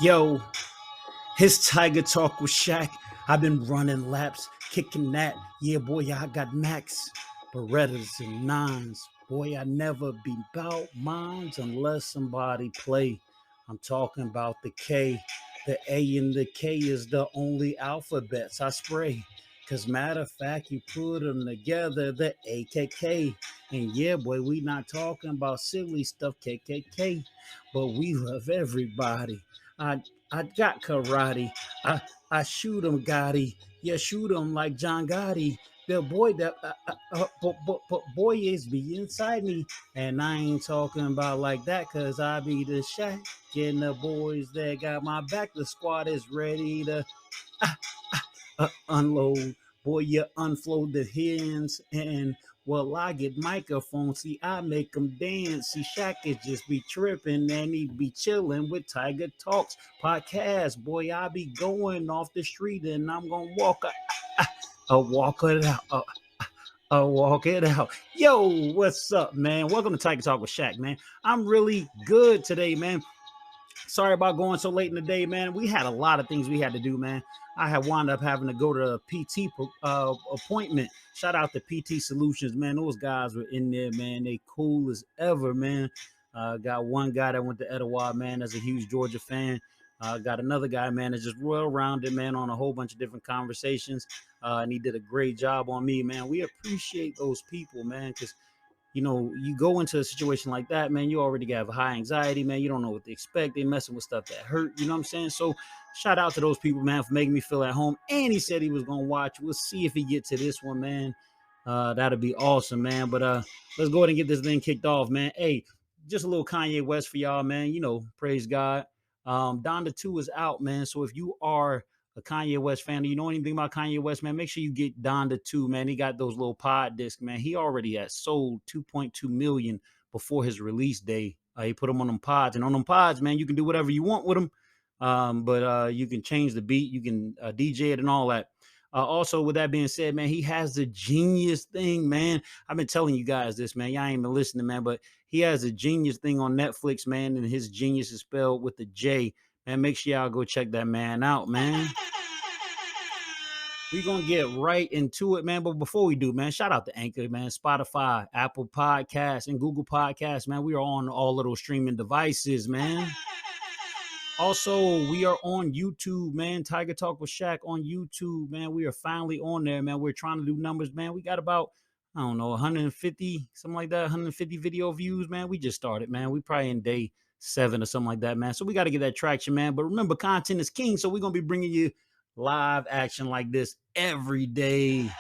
Yo, his Tiger Talk with Shak. I've been running laps, kicking that. Yeah, boy, I got max, Berettas and nines. Boy, I never be bout mines unless somebody play. I'm talking about the K. The A and the K is the only alphabets I spray. Cause matter of fact, you put them together, the AKK. And yeah, boy, we not talking about silly stuff, KKK. But we love everybody. I I got karate. I shoot him, Gotti. Yeah, shoot him like John Gotti. The boy that but boy is be inside me, and I ain't talking about like that, cause I be the Shaq, getting the boys that got my back. The squad is ready to unload. Boy, you unfloat the hens, and well, I get microphone. See, I make them dance. See, Shaq is just be tripping, and he be chilling with Tiger Talks podcast. Boy, I be going off the street, and I'm gonna walk it out. Walk it out. Yo, what's up, man? Welcome to Tiger Talk with Shaq, man. I'm really good today, man. Sorry about going so late in the day, man. We had a lot of things we had to do, man. I had wound up having to go to a PT appointment. Shout out to PT Solutions, man. Those guys were in there, man. They cool as ever, man. Got one guy that went to Etowah, man, that's a huge Georgia fan. Got another guy, man, that's just well-rounded, man, on a whole bunch of different conversations. And he did a great job on me, man. We appreciate those people, man, because you go into a situation like that, man, you already have high anxiety, man. You don't know what to expect. They messing with stuff that hurt, you know what I'm saying? So shout out to those people, man, for making me feel at home. And he said he was going to watch. We'll see if he gets to this one, man. That'll be awesome, man. But let's go ahead and get this thing kicked off, man. Hey, just a little Kanye West for y'all, man. Praise God. Donda 2 is out, man. So if you are a Kanye West fan, you know anything about Kanye West, man, make sure you get Donda 2, man. He got those little pod discs, man. He already has sold 2.2 million before his release day. He put them on them pods, and on them pods, man, you can do whatever you want with them. But you can change the beat, you can DJ it and all that. Also, with that being said, man, he has the genius thing, man. I've been telling you guys this, man. Y'all ain't been listening, man, but he has a genius thing on Netflix, man, and his genius is spelled with a J. Man, make sure y'all go check that man out, man. We're going to get right into it, man. But before we do, man, shout out to Anchor, man, Spotify, Apple Podcasts, and Google Podcasts, man. We are on all of those streaming devices, man. Also, we are on YouTube, man. Tiger Talk with Shaq on YouTube, man. We are finally on there, man. We're trying to do numbers, man. We got about, I don't know, 150, something like that, 150 video views, man. We just started, man. We probably in day 7 or something like that, man. So we got to get that traction, man. But remember, content is king. So we're going to be bringing you live action like this every day.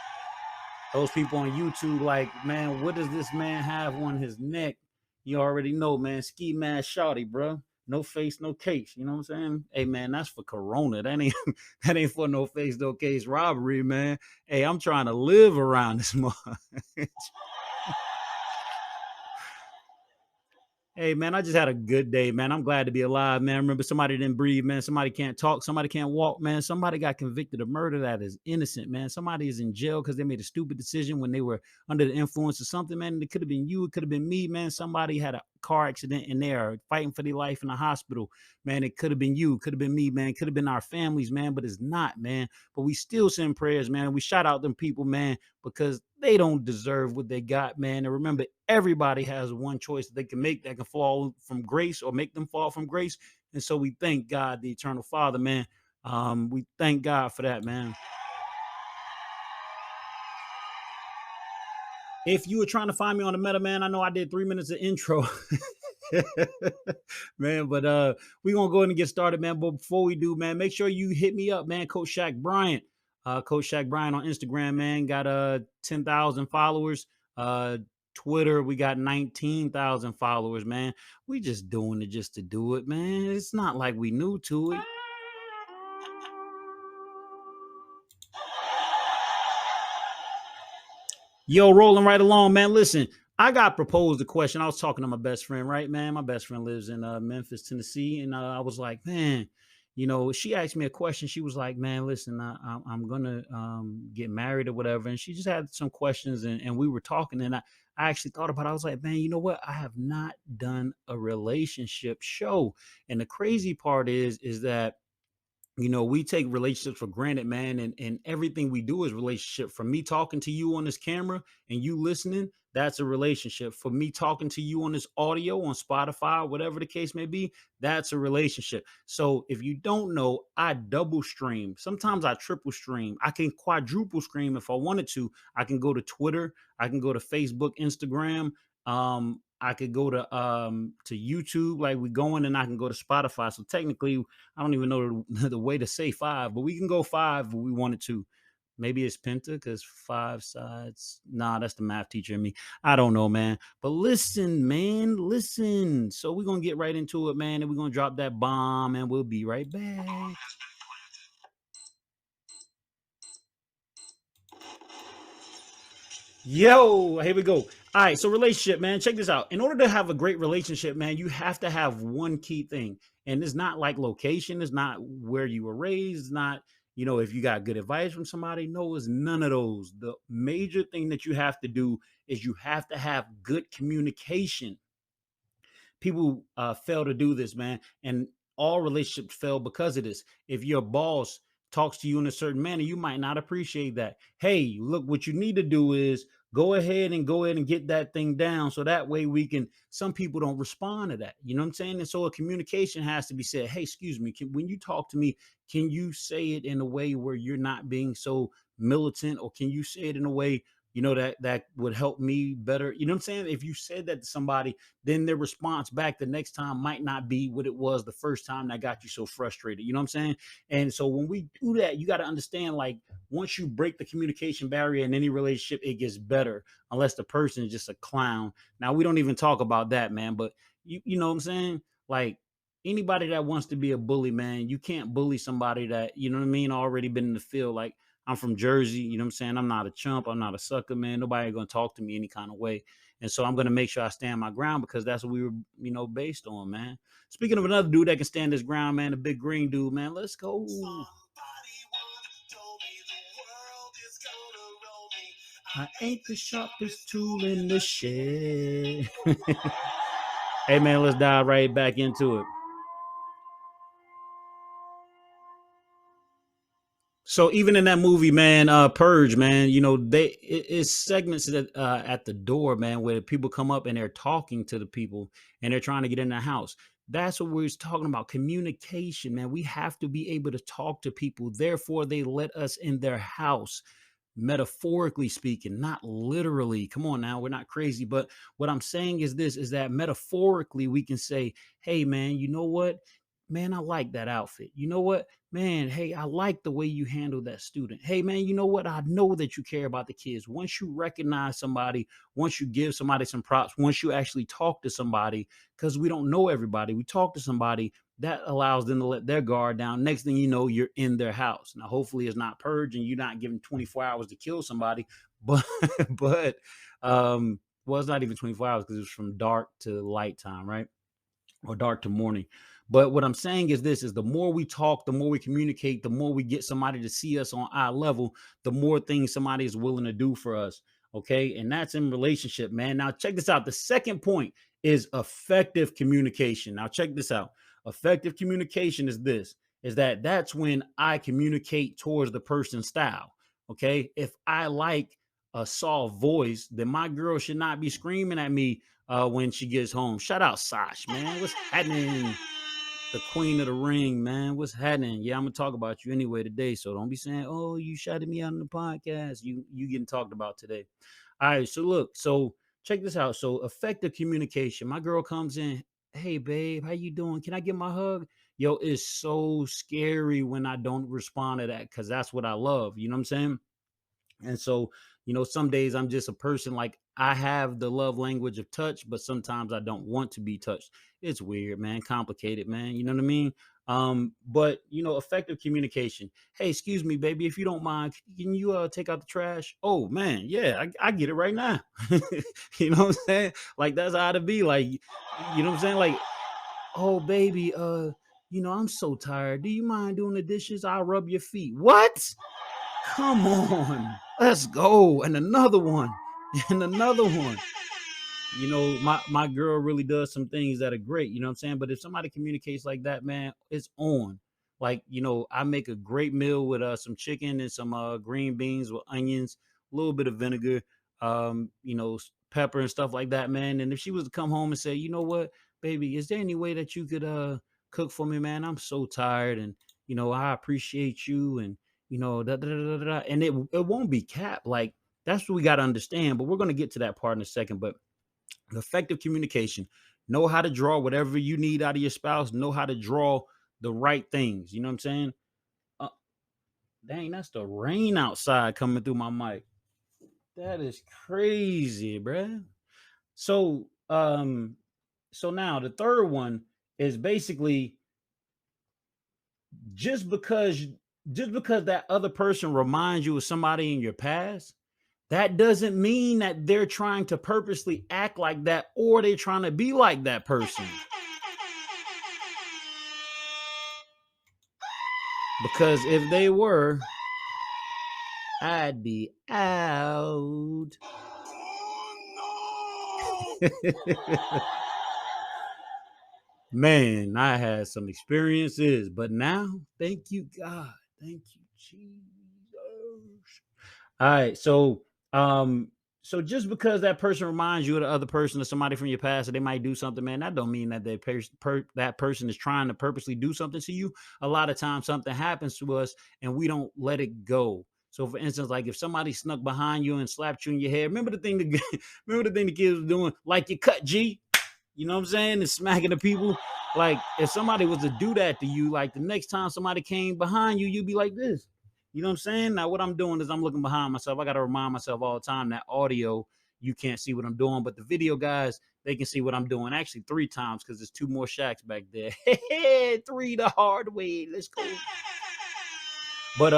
Those people on YouTube, like, man, what does this man have on his neck? You already know, man. Ski mask shawty, bro. No face, no case. You know what I'm saying? Hey, man, that's for Corona. That ain't for no face, no case robbery, man. Hey, I'm trying to live around this month. Hey, man, I just had a good day, man. I'm glad to be alive, man. Remember, somebody didn't breathe, man. Somebody can't talk. Somebody can't walk, man. Somebody got convicted of murder that is innocent, man. Somebody is in jail because they made a stupid decision when they were under the influence of something, man. It could have been you. It could have been me, man. Somebody had a car accident and they are fighting for their life in the hospital, man. It could have been you. It could have been me, man. It could have been our families, man, but it's not, man. But we still send prayers, man. We shout out them people, man, because they don't deserve what they got, man. And remember, everybody has one choice that they can make that can fall from grace or make them fall from grace. And so we thank God, the eternal Father, man. We thank God for that, man. If you were trying to find me on the meta, man, I know I did 3 minutes of intro. Man, but we're gonna go ahead and get started, man. But before we do, man, make sure you hit me up, man. Coach Shaq Bryant. Coach Shaq Bryant on Instagram, man. Got 10,000 followers. Twitter, we got 19,000 followers, man. We just doing it just to do it, man. It's not like we new to it. Yo, rolling right along, man. Listen, I got proposed a question. I was talking to my best friend, right, man? My best friend lives in Memphis, Tennessee. And I was like, man, she asked me a question. She was like, man, listen, I'm gonna get married or whatever, and she just had some questions, and we were talking, and I actually thought about it. I was like, man, you know what? I have not done a relationship show. And the crazy part is that we take relationships for granted, man, and everything we do is relationship. From me talking to you on this camera and you listening, that's a relationship. For me talking to you on this audio on Spotify, whatever the case may be, that's a relationship. So if you don't know, I double stream. Sometimes I triple stream. I can quadruple stream if I wanted to. I can go to Twitter, I can go to Facebook, Instagram. I could go to YouTube, like we going, and I can go to Spotify. So technically, I don't even know the way to say five, but we can go five if we wanted to. Maybe it's penta because five sides. Nah, that's the math teacher in me. I don't know, man. But listen, man, listen. So we're gonna get right into it, man, and we're gonna drop that bomb, and we'll be right back. Yo, here we go. All right, so relationship, man. Check this out. In order to have a great relationship, man, you have to have one key thing. And it's not like location, it's not where you were raised, it's not, if you got good advice from somebody. No, it's none of those. The major thing that you have to do is you have to have good communication. People fail to do this, man, and all relationships fail because of this. If your boss talks to you in a certain manner, you might not appreciate that. Hey, look, what you need to do is go ahead and get that thing down, so that way we can. Some people don't respond to that, you know what I'm saying? And so a communication has to be said. Hey, excuse me, when you talk to me, can you say it in a way where you're not being so militant, or can you say it in a way that would help me better? You know what I'm saying? If you said that to somebody, then their response back the next time might not be what it was the first time that got you so frustrated. You know what I'm saying? And so when we do that, you got to understand, like, once you break the communication barrier in any relationship, it gets better, unless the person is just a clown. Now, we don't even talk about that, man, but you know what I'm saying? Like, anybody that wants to be a bully, man, you can't bully somebody that, you know what I mean, already been in the field. Like, I'm from Jersey, you know what I'm saying? I'm not a chump, I'm not a sucker, man. Nobody gonna talk to me any kind of way. And so I'm going to make sure I stand my ground, because that's what we were, based on, man. Speaking of another dude that can stand his ground, man, the big green dude, man, let's go. I ain't the sharpest tool in the shed. Hey, man, let's dive right back into it. So even in that movie, man, Purge, man, it's segments that at the door, man, where people come up and they're talking to the people and they're trying to get in the house. That's what we're talking about. Communication, man. We have to be able to talk to people. Therefore, they let us in their house, metaphorically speaking, not literally. Come on now, we're not crazy. But what I'm saying is this, is that metaphorically we can say, hey, man, you know what? Man, I like that outfit. You know what? Man, hey, I like the way you handle that student. Hey, man, you know what? I know that you care about the kids. Once you recognize somebody, once you give somebody some props, once you actually talk to somebody, because we don't know everybody, we talk to somebody, that allows them to let their guard down. Next thing you know, you're in their house. Now, hopefully it's not Purge and you're not giving 24 hours to kill somebody, but, but, well, it's not even 24 hours because it's from dark to light time, right? Or dark to morning. But what I'm saying is this, is the more we talk, the more we communicate, the more we get somebody to see us on our level, the more things somebody is willing to do for us. Okay. And that's in relationship, man. Now check this out. The second point is effective communication. Now check this out. Effective communication is this, is that that's when I communicate towards the person's style. Okay. If I like a soft voice, then my girl should not be screaming at me when she gets home. Shout out Sash, man. What's happening? The queen of the ring, man. What's happening? Yeah, I'm gonna talk about you anyway today. So don't be saying, oh, you shouted me out on the podcast. You getting talked about today. All right. So look, so check this out. So effective communication. My girl comes in. Hey, babe, how you doing? Can I get my hug? Yo, it's so scary when I don't respond to that, because that's what I love. You know what I'm saying? And so, some days I'm just a person, like, I have the love language of touch, but sometimes I don't want to be touched. It's weird, man, complicated, man. You know what I mean? But effective communication. Hey, excuse me, baby, if you don't mind, can you take out the trash? Oh man, yeah, I get it right now. You know what I'm saying? Like, that's how to be. Like, you know what I'm saying? Like, oh baby, I'm so tired. Do you mind doing the dishes? I'll rub your feet. What? Come on. Let's go. And another one. And another one. My girl really does some things that are great, you know what I'm saying? But if somebody communicates like that, man, it's on. Like, I make a great meal with some chicken and some green beans with onions, a little bit of vinegar, pepper and stuff like that, man. And if she was to come home and say, you know what, baby, is there any way that you could cook for me, man? I'm so tired, and I appreciate you, and da, da, da, da, da. And it won't be capped. Like, that's what we got to understand. But we're going to get to that part in a second. But effective communication, know how to draw whatever you need out of your spouse, know how to draw the right things, you know what I'm saying? uh, Dang, that's the rain outside coming through my mic. That is crazy, bruh. So now the third one is basically, just because that other person reminds you of somebody in your past, that doesn't mean that they're trying to purposely act like that or they're trying to be like that person. Because if they were, I'd be out. Man, I had some experiences, but now, thank you, God. Thank you, Jesus. All right, so just because that person reminds you of the other person or somebody from your past, or they might do something, man, that don't mean that that person is trying to purposely do something to you. A lot of times, something happens to us, and we don't let it go. So, for instance, like if somebody snuck behind you and slapped you in your head, remember the thing remember the thing the kids were doing, like you cut G. You know what I'm saying? And smacking the people. Like, if somebody was to do that to you, like the next time somebody came behind you, you'd be like this. You know what I'm saying? Now, what I'm doing is I'm looking behind myself. I got to remind myself all the time that audio, you can't see what I'm doing, but the video guys, they can see what I'm doing. Actually, 3 times, because there's 2 more Shaks back there. 3 the hard way. Let's go. But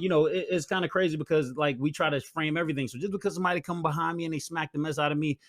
it's kind of crazy because, like, we try to frame everything. So just because somebody come behind me and they smack the mess out of me,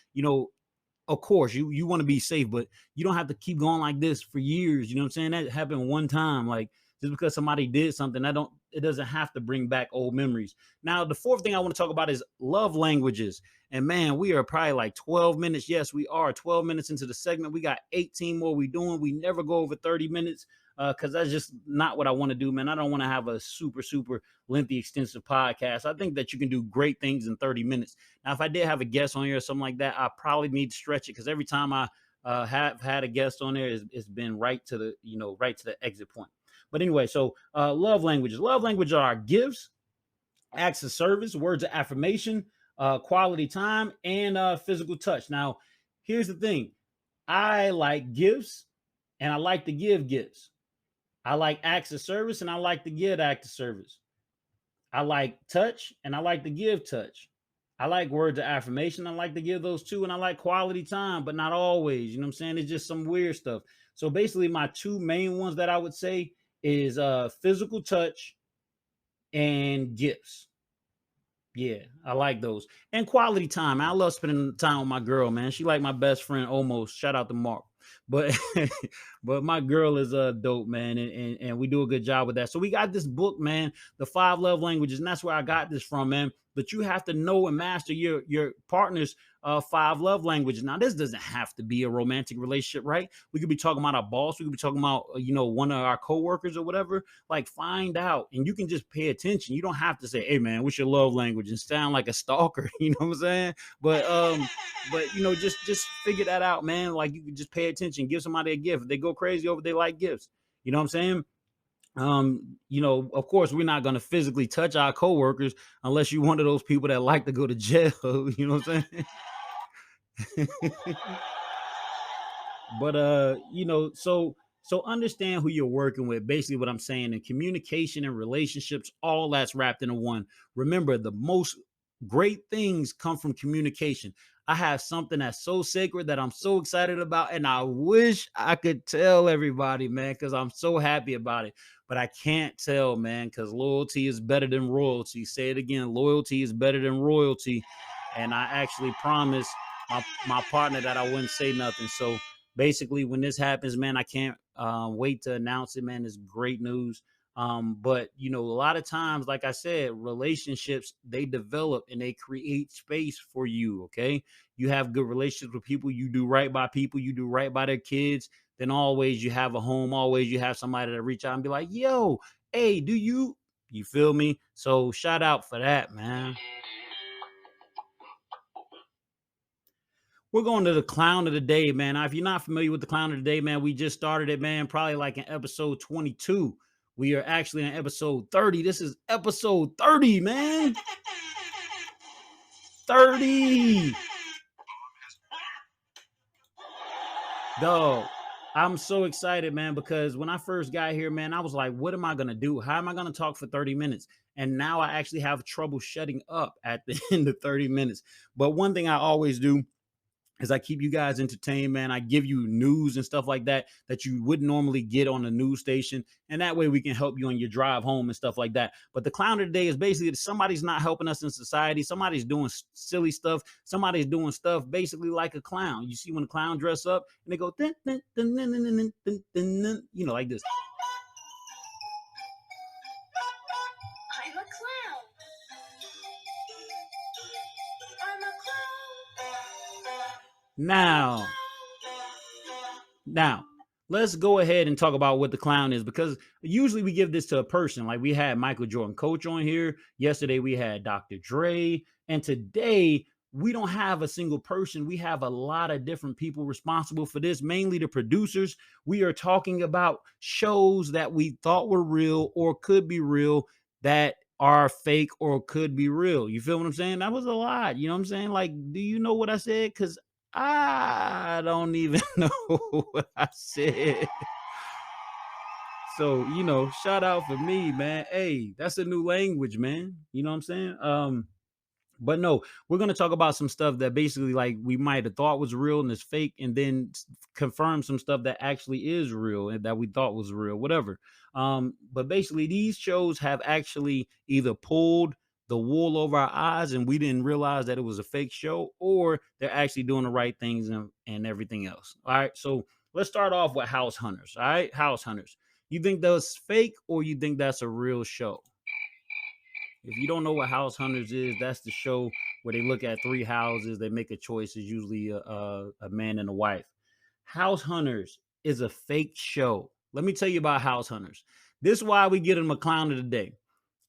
of course you want to be safe, but you don't have to keep going like this for years. You know what I'm saying? That happened one time. Like, just because somebody did something, it doesn't have to bring back old memories. Now, the fourth thing I want to talk about is love languages. And man, we are probably like 12 minutes. Yes, we are 12 minutes into the segment. We got 18 more we doing. We never go over 30 minutes because that's just not what I want to do, man. I don't want to have a super lengthy, extensive podcast. I think that you can do great things in 30 minutes. Now, if I did have a guest on here or something like that, I probably need to stretch it, because every time I have had a guest on there, it's been right to the exit point. But anyway, so love languages. Love languages are gifts, acts of service, words of affirmation, quality time, and physical touch. Now, here's the thing. I like gifts, and I like to give gifts. I like acts of service, and I like to give acts of service. I like touch, and I like to give touch. I like words of affirmation. I like to give those too. And I like quality time, but not always. You know what I'm saying? It's just some weird stuff. So basically, my 2 main ones that I would say is physical touch and gifts. Yeah, I like those. And quality time. I love spending time with my girl, man. She like my best friend almost. Shout out to Mark. But but my girl is dope, man, and we do a good job with that. So we got this book, man, The 5 Love Languages, and that's where I got this from, man. But you have to know and master your partner's 5 love languages. Now, this doesn't have to be a romantic relationship, right? We could be talking about our boss. We could be talking about one of our coworkers or whatever. Like, find out, and you can just pay attention. You don't have to say, "Hey, man, what's your love language?" and sound like a stalker. You know what I'm saying? But just figure that out, man. Like, you can just pay attention, give somebody a gift. If they go crazy over, they like gifts. You know what I'm saying? Of course, we're not going to physically touch our coworkers unless you're one of those people that like to go to jail. You know what I'm saying? But so understand who you're working with. Basically, what I'm saying, in communication and relationships, all that's wrapped into one. Remember, the most great things come from communication. I have something that's so sacred that I'm so excited about, and I wish I could tell everybody, man, because I'm so happy about it. But I can't tell, man, because loyalty is better than royalty. Say it again: loyalty is better than royalty. And I actually promised my partner that I wouldn't say nothing. So basically, when this happens, man, I can't wait to announce it, man. It's great news. But you know, a lot of times, like I said, relationships, they develop and they create space for you. Okay, you have good relationships with people, you do right by people, you do right by their kids, then always you have a home, always you have somebody to reach out and be like, yo, hey, do you feel me? So shout out for that, man. We're going to the clown of the day, man. Now, if you're not familiar with the clown of the day, man, we just started it, man, probably like in episode 22. We are actually in episode 30. This is episode 30, man. 30. Dog, I'm so excited, man, because when I first got here, man, I was like, what am I going to do? How am I going to talk for 30 minutes? And now I actually have trouble shutting up at the end of 30 minutes. But one thing I always do is I keep you guys entertained, man. I give you news and stuff like that that you wouldn't normally get on the news station. And that way we can help you on your drive home and stuff like that. But the clown of the day is basically that somebody's not helping us in society. Somebody's doing silly stuff. Somebody's doing stuff basically like a clown. You see when the clown dress up and they go, dun, dun, dun, dun, dun, dun, dun, dun, dun, you know, like this. I'm a clown. I'm a clown. Now, let's go ahead and talk about what the clown is, because usually we give this to a person. Like we had Michael Jordan Coach on here. Yesterday we had Dr. Dre. And today we don't have a single person. We have a lot of different people responsible for this, mainly the producers. We are talking about shows that we thought were real or could be real that are fake or could be real. You feel what I'm saying? That was a lot. You know what I'm saying? Like, do you know what I said? Because I don't even know what I said. So, you know, shout out for me, man. Hey, that's a new language, man. You know what I'm saying? But no, we're going to talk about some stuff that basically like we might have thought was real and is fake, and then confirm some stuff that actually is real and that we thought was real, whatever. But basically these shows have actually either pulled the wool over our eyes and we didn't realize that it was a fake show, or they're actually doing the right things and everything else. All right. So let's start off with House Hunters. All right. House Hunters. You think that's fake or you think that's a real show? If you don't know what House Hunters is, that's the show where they look at three houses, they make a choice. It's usually a man and a wife. House Hunters is a fake show. Let me tell you about House Hunters. This is why we get them a clown of the day.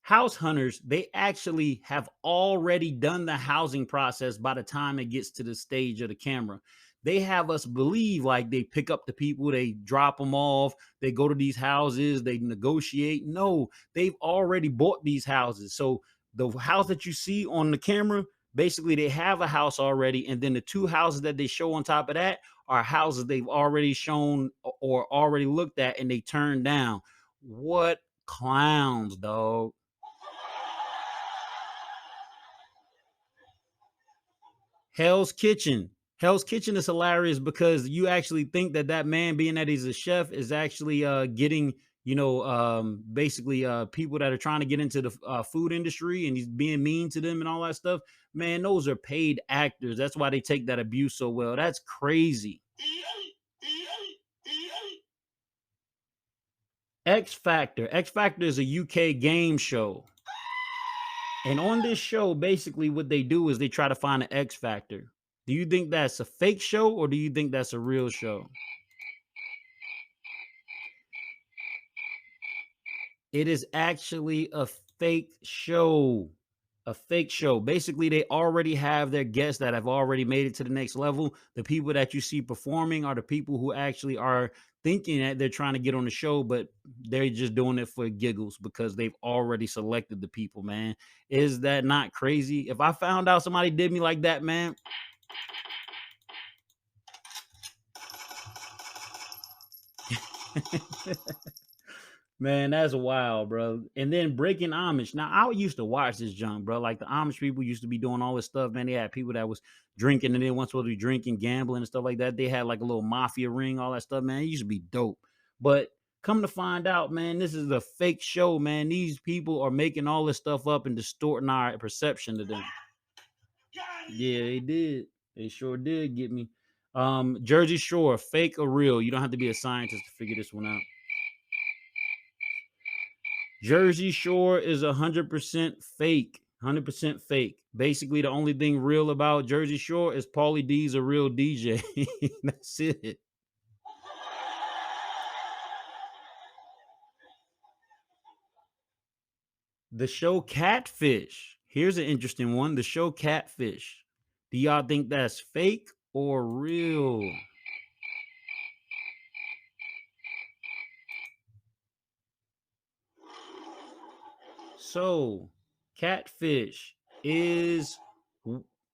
House Hunters, they actually have already done the housing process by the time it gets to the stage of the camera. They have us believe like they pick up the people, they drop them off, they go to these houses, they negotiate. No, they've already bought these houses. So the house that you see on the camera, basically they have a house already. And then the two houses that they show on top of that are houses they've already shown or already looked at and they turned down. What clowns, dog. Hell's Kitchen. Hell's Kitchen is hilarious because you actually think that that man, being that he's a chef, is actually getting, you know, basically people that are trying to get into the food industry, and he's being mean to them and all that stuff. Man, those are paid actors. That's why they take that abuse so well. That's crazy. X Factor. X Factor is a UK game show. And on this show, basically what they do is they try to find an X Factor. Do you think that's a fake show or do you think that's a real show? It is actually a fake show. A fake show. Basically, they already have their guests that have already made it to the next level. The people that you see performing are the people who actually are thinking that they're trying to get on the show, but they're just doing it for giggles because they've already selected the people, man. Is that not crazy? If I found out somebody did me like that, man. Man, that's wild, bro. And then breaking Amish. Now, I used to watch this junk, bro. Like the Amish people used to be doing all this stuff, man. They had people that was drinking and they weren't supposed to be drinking, gambling and stuff like that. They had like a little mafia ring, all that stuff, man. It used to be dope. But come to find out, man, this is a fake show, man. These people are making all this stuff up and distorting our perception of them. Yeah, they did. They sure did get me. Jersey Shore, fake or real? You don't have to be a scientist to figure this one out. Jersey Shore is 100% fake. 100% fake. Basically, the only thing real about Jersey Shore is Paulie D's a real DJ. That's it. The show Catfish. Here's an interesting one. The show Catfish. Do y'all think that's fake or real? So, Catfish is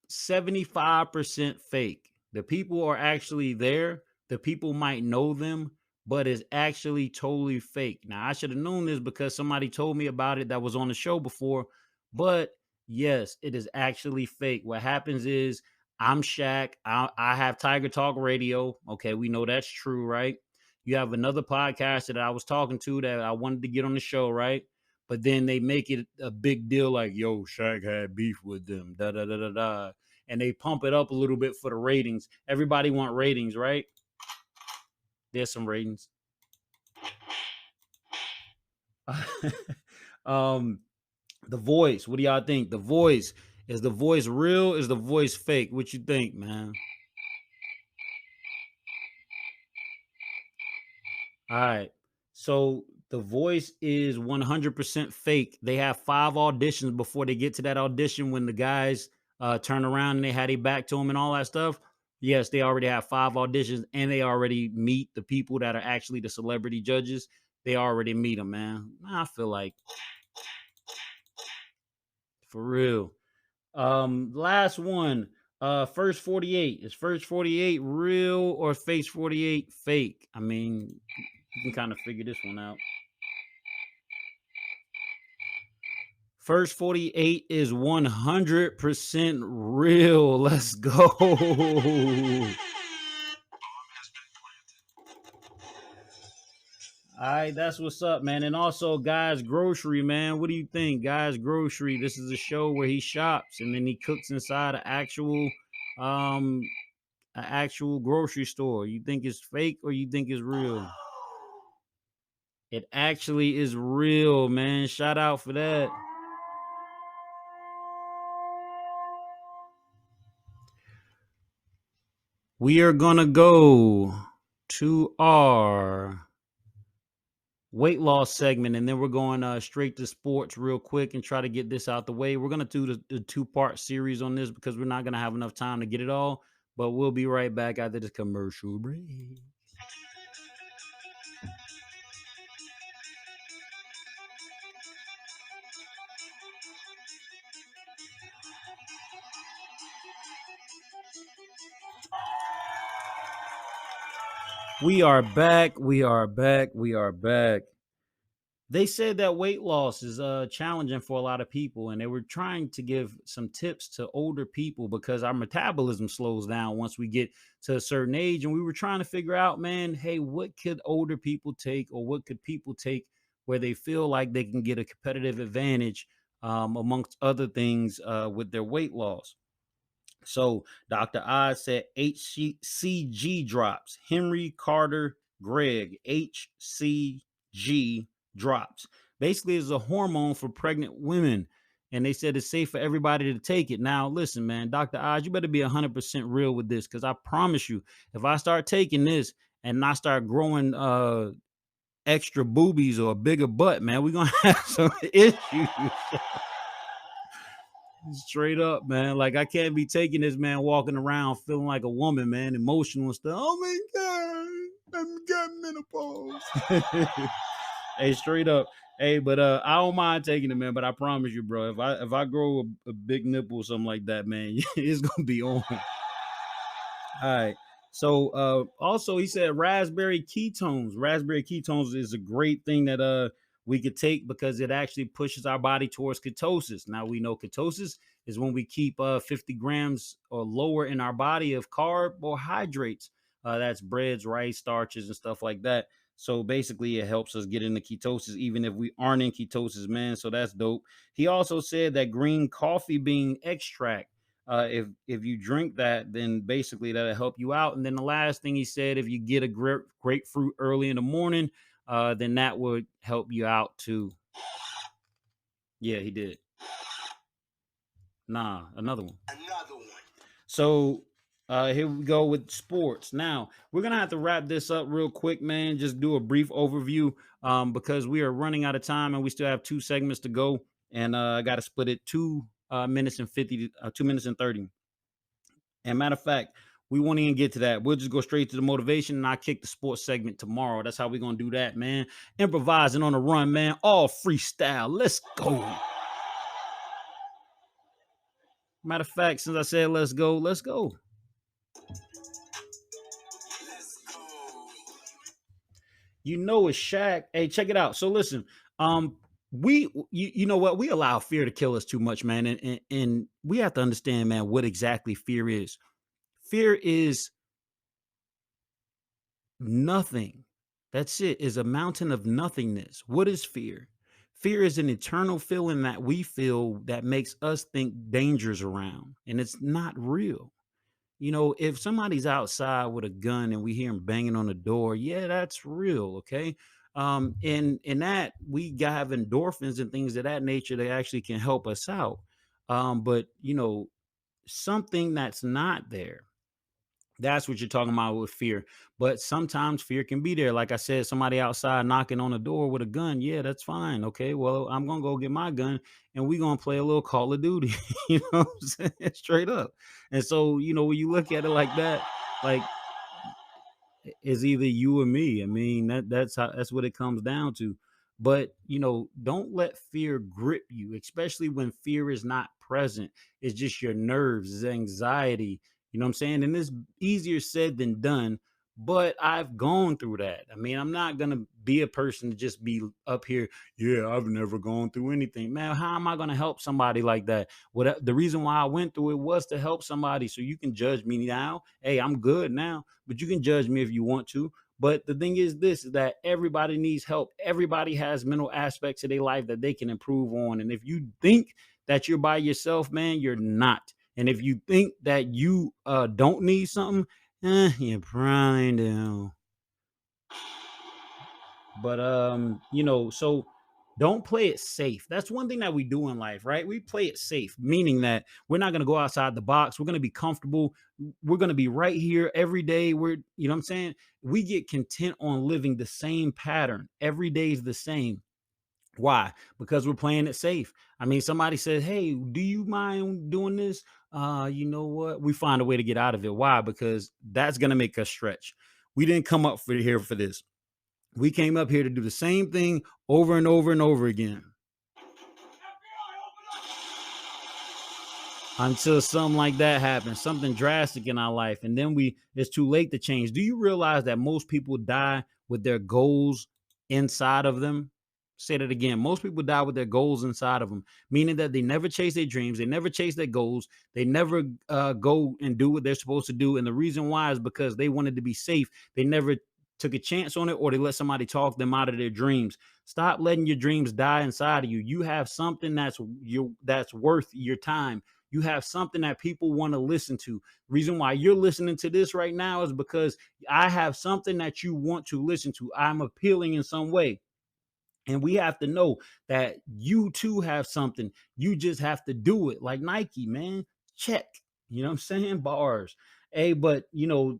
75% fake. The people are actually there. The people might know them, but it's actually totally fake. Now, I should have known this because somebody told me about it that was on the show before, but yes, it is actually fake. What happens is I'm Shak. I have Tiger Talk Radio. Okay, we know that's true, right? You have another podcast that I was talking to that I wanted to get on the show, right? But then they make it a big deal like, yo, Shak had beef with them, da da da da da. And they pump it up a little bit for the ratings. Everybody want ratings, right? There's some ratings. The Voice. What do y'all think? The Voice. Is the voice real? Is the voice fake? What you think, man? All right. So the Voice is 100% fake. They have 5 auditions before they get to that audition when the guys turn around and they had their back to them and all that stuff. Yes, they already have 5 auditions and they already meet the people that are actually the celebrity judges. They already meet them, man. I feel like for real. Last one. First 48. Is First 48 real or Face 48 fake? I mean, you can kind of figure this one out. First 48 is 100% real. Let's go. All right, that's what's up, man. And also, Guy's Grocery, man. What do you think? Guy's Grocery. This is a show where he shops and then he cooks inside um an actual grocery store. You think it's fake or you think it's real? It actually is real, man. Shout out for that. We are gonna go to our weight loss segment and then we're going straight to sports real quick and try to get this out the way. We're going to do the 2-part series on this because we're not going to have enough time to get it all, but we'll be right back after this commercial break. We are back. We are back. We are back. They said that weight loss is challenging for a lot of people, and they were trying to give some tips to older people because our metabolism slows down once we get to a certain age. And we were trying to figure out, man, hey, what could older people take, or what could people take where they feel like they can get a competitive advantage amongst other things with their weight loss. So Dr. Oz said HCG drops. Henry Carter Gregg, HCG drops. Basically, it's a hormone for pregnant women. And they said it's safe for everybody to take it. Now, listen, man, Dr. Oz, you better be 100% real with this because I promise you, if I start taking this and I start growing extra boobies or a bigger butt, man, we're going to have some issues. Straight up, man. Like I can't be taking this man walking around feeling like a woman, man, emotional and stuff. Oh my god, I'm got menopause. Hey, straight up. Hey, but I don't mind taking it, man. But I promise you, bro, if I grow a big nipple or something like that, man, it's gonna be on. All right. So also he said raspberry ketones. Raspberry ketones is a great thing that we could take because it actually pushes our body towards ketosis. Now we know ketosis is when we keep 50 grams or lower in our body of carbohydrates. That's breads, rice, starches, and stuff like that. So basically, it helps us get into ketosis, even if we aren't in ketosis, man. So that's dope. He also said that green coffee bean extract If you drink that, then basically that'll help you out. And then the last thing he said, if you get a grapefruit early in the morning, then that would help you out too. Yeah, he did. Nah, another one. So here we go with sports. Now we're gonna have to wrap this up real quick, man. Just do a brief overview, because we are running out of time and we still have 2 segments to go. And I got to split it 2 minutes and 50, 2 minutes and 30. And matter of fact, we won't even get to that. We'll just go straight to the motivation, and I kick the sports segment tomorrow. That's how we're gonna do that, man. Improvising on the run, man. All freestyle. Let's go. Matter of fact, since I said let's go, let's go. You know it's Shaq. Hey, check it out. So listen, you know what? We allow fear to kill us too much, man. And we have to understand, man, what exactly fear is. Fear is nothing. That's it. Is a mountain of nothingness. What is fear? Fear is an eternal feeling that we feel that makes us think danger's around, and it's not real. You know, if somebody's outside with a gun and we hear him banging on the door, yeah, that's real. Okay. In that have endorphins and things of that nature that actually can help us out. But you know, something that's not there, that's what you're talking about with fear. But sometimes fear can be there. Like I said, somebody outside knocking on the door with a gun. Yeah, that's fine. Okay. Well, I'm gonna go get my gun and we're gonna play a little Call of Duty. You know what I'm saying? Straight up. And so, you know, when you look at it like that, like it's either you or me. I mean, that's what it comes down to. But you know, don't let fear grip you, especially when fear is not present. It's just your nerves, it's anxiety. You know what I'm saying? And it's easier said than done. But I've gone through that. I mean, I'm not gonna be a person to just be up here. Yeah, I've never gone through anything, man. How am I gonna help somebody like that? What the reason why I went through it was to help somebody. So you can judge me now. Hey, I'm good now, but you can judge me if you want to. But the thing is this, is that everybody needs help. Everybody has mental aspects of their life that they can improve on. And if you think that you're by yourself, man, you're not. And if you think that you don't need something, you probably do. But you know, so don't play it safe. That's one thing that we do in life, right? We play it safe, meaning that we're not going to go outside the box. We're going to be comfortable. We're going to be right here every day. You know what I'm saying? We get content on living the same pattern. Every day is the same. Why? Because we're playing it safe. I mean, somebody says, "Hey, do you mind doing this?" You know what? We find a way to get out of it. Why? Because that's going to make us stretch. We didn't come up for here for this. We came up here to do the same thing over and over and over again until something like that happens, something drastic in our life, and then it's too late to change. Do you realize that most people die with their goals inside of them? Say that again. Most people die with their goals inside of them, meaning that they never chase their dreams, they never chase their goals, they never go and do what they're supposed to do. And the reason why is because they wanted to be safe. They never took a chance on it, or they let somebody talk them out of their dreams. Stop letting your dreams die inside of you. You have something that's worth your time. You have something that people want to listen to. Reason why you're listening to this right now is because I have something that you want to listen to. I'm appealing in some way. And we have to know that you too have something. You just have to do it. Like Nike, man. Check. You know what I'm saying? Bars. Hey, but you know,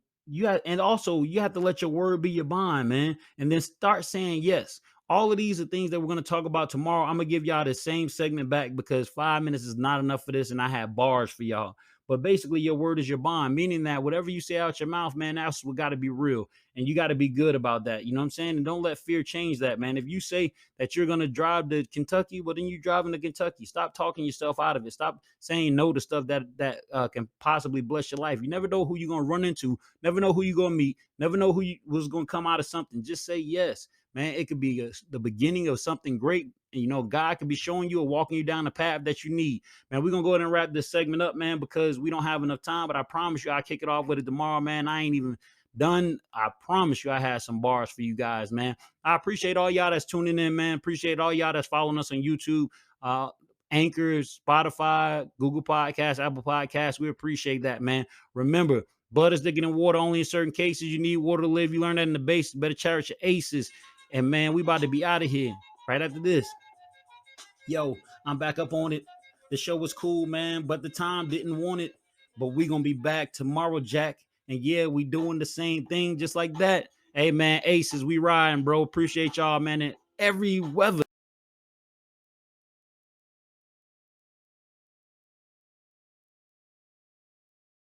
and also you have to let your word be your bond, man. And then start saying yes. All of these are things that we're going to talk about tomorrow. I'm gonna give y'all the same segment back because 5 minutes is not enough for this, and I have bars for y'all. But basically, your word is your bond, meaning that whatever you say out your mouth, man, that's what got to be real. And you got to be good about that. You know what I'm saying? And don't let fear change that, man. If you say that you're going to drive to Kentucky, well, then you're driving to Kentucky. Stop talking yourself out of it. Stop saying no to stuff that can possibly bless your life. You never know who you're going to run into. Never know who you're going to meet. Never know who's going to come out of something. Just say yes, man. It could be the beginning of something great. And, you know, God could be showing you or walking you down the path that you need. Man, we're going to go ahead and wrap this segment up, man, because we don't have enough time. But I promise you I'll kick it off with it tomorrow, man. I ain't even done. I promise you I had some bars for you guys, man. I appreciate all y'all that's tuning in, man. Appreciate all y'all that's following us on YouTube. Anchor, Spotify, Google Podcasts, Apple Podcasts. We appreciate that, man. Remember, blood is thicker than water. Only in certain cases you need water to live. You learn that in the base. Better cherish your aces. And man, we about to be out of here right after this. Yo, I'm back up on it. The show was cool, man, but the time didn't want it. But we gonna be back tomorrow, Jack. And yeah, we doing the same thing just like that. Hey, man, aces, we riding, bro. Appreciate y'all, man, in every weather.